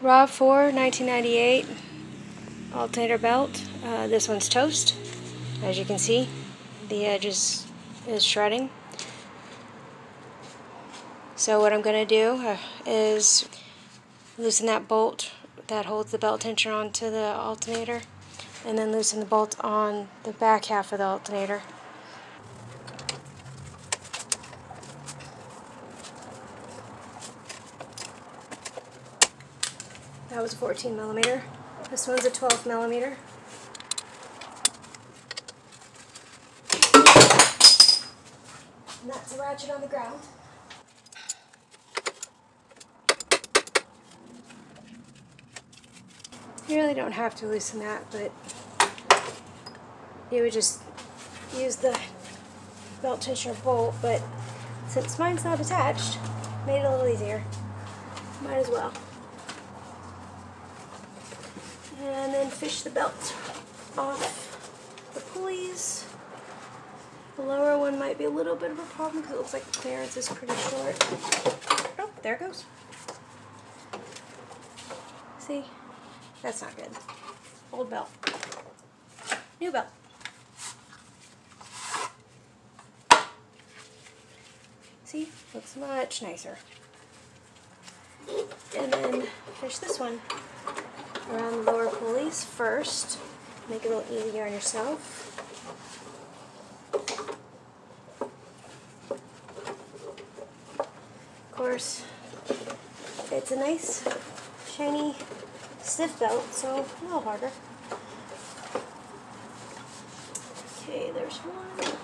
RAV4 1998 alternator belt. This one's toast. As you can see, the edge is shredding. So what I'm going to do is loosen that bolt that holds the belt tensioner onto the alternator, and then loosen the bolt on the back half of the alternator. That was a 14 millimeter. This one's a 12 millimeter. And that's a ratchet on the ground. You really don't have to loosen that, but you would just use the belt tensioner bolt, but since mine's not attached, made it a little easier. Might as well. And then fish the belt off the pulleys. The lower one might be a little bit of a problem because it looks like the clearance is pretty short. Oh, there it goes. See? That's not good. Old belt. New belt. See? Looks much nicer. And then fish this one around the lower pulleys first. Make it a little easier on yourself. Of course, it's a nice, shiny, stiff belt, so a little harder. Okay, there's one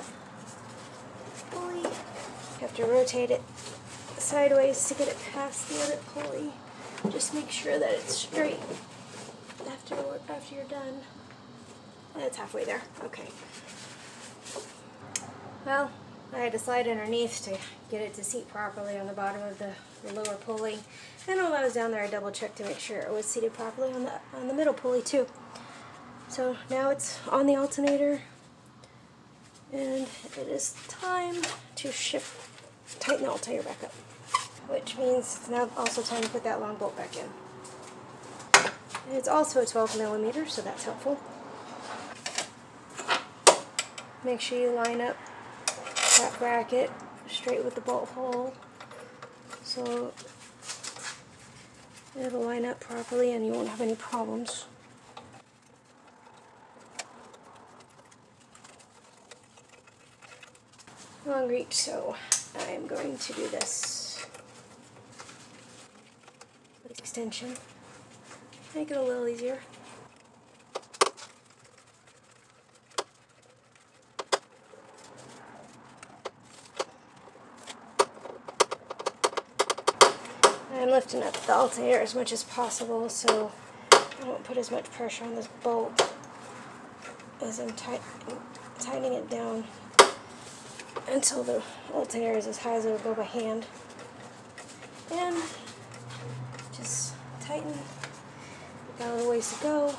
pulley. You have to rotate it sideways to get it past the other pulley. Just make sure that it's straight after you're done. It's halfway there. Okay. Well, I had to slide underneath to get it to seat properly on the bottom of the lower pulley. And while I was down there, I double checked to make sure it was seated properly on the middle pulley too. So now it's on the alternator, and it is time to tighten the alternator back up, which means it's now also time to put that long bolt back in. And it's also a 12 millimeter, so that's helpful. Make sure you line up that bracket straight with the bolt hole so it'll line up properly and you won't have any problems. Long reach, so I'm going to do this with extension. Make it a little easier. I'm lifting up the alternator as much as possible so I won't put as much pressure on this bolt as I'm tightening it down until the alternator is as high as it will go by hand. And just tighten. Got a little ways to go.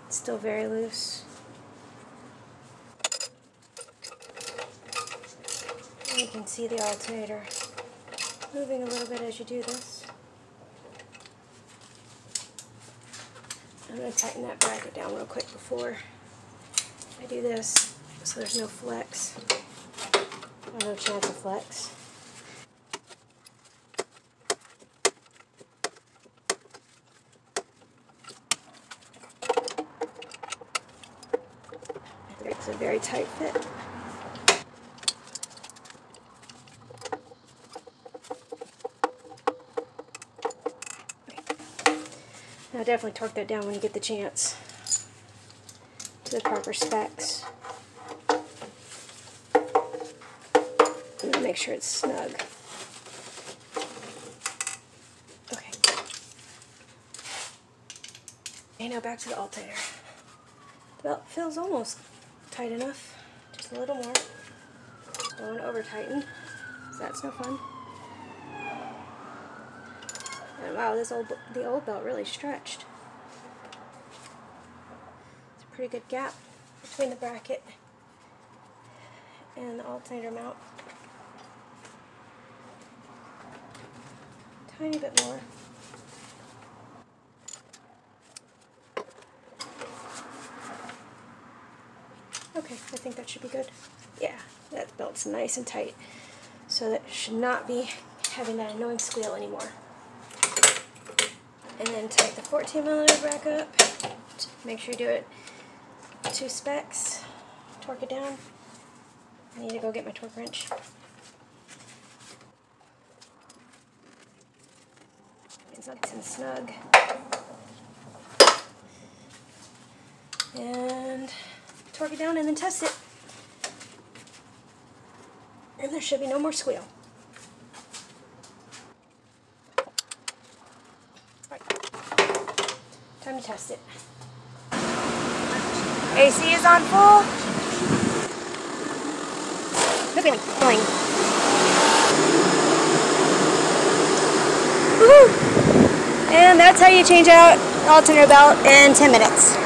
It's still very loose. And you can see the alternator moving a little bit as you do this. I'm going to tighten that bracket down real quick before I do this so there's no flex, or no chance of flex. It's a very tight fit. Now definitely torque that down when you get the chance to the proper specs. And make sure it's snug. Okay. Okay, now back to the alternator. The belt feels almost tight enough. Just a little more. Don't want to over tighten, so that's no fun. And wow, the old belt really stretched. It's a pretty good gap between the bracket and the alternator mount. Tiny bit more. Okay, I think that should be good. Yeah, that belt's nice and tight. So that should not be having that annoying squeal anymore. And then tighten the 14mm back up. Make sure you do it 2 specs. Torque it down. I need to go get my torque wrench. It's nice and snug. And torque it down and then test it. And there should be no more squeal. Right. Time to test it. AC is on full. No feeling. Woohoo! And that's how you change out alternator belt in 10 minutes.